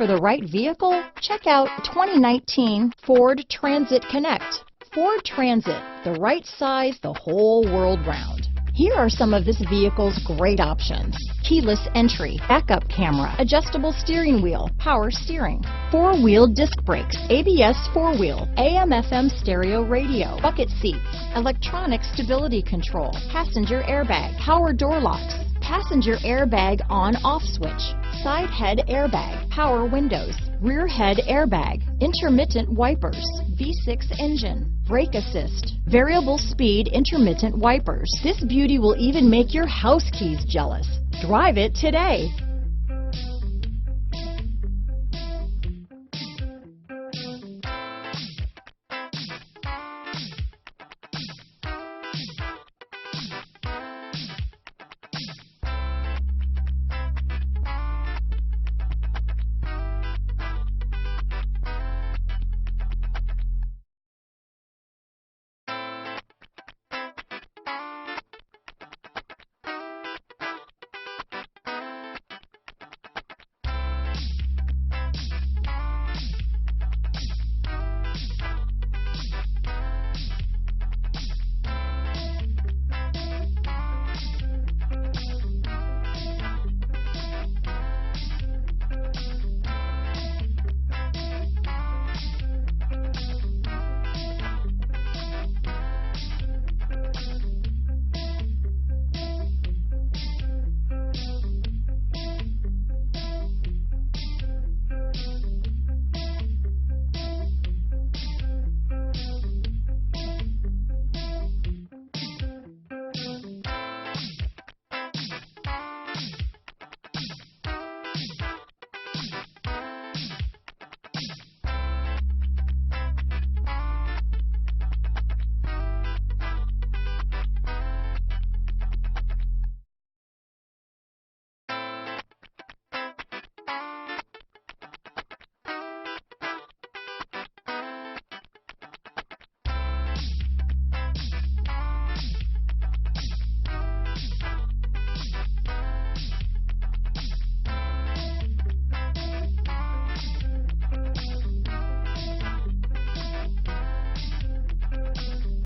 for the right vehicle? Check out 2019 Ford Transit Connect. Ford Transit, the right size the whole world round. Here are some of this vehicle's great options: keyless entry, backup camera, adjustable steering wheel, power steering, four-wheel disc brakes, ABS four-wheel, AM/FM stereo radio, bucket seats, electronic stability control, passenger airbag, power door locks, passenger airbag on/off switch, side head airbag, power windows, rear head airbag, intermittent wipers, V6 engine, brake assist, variable speed intermittent wipers. This beauty will even make your house keys jealous. Drive it today.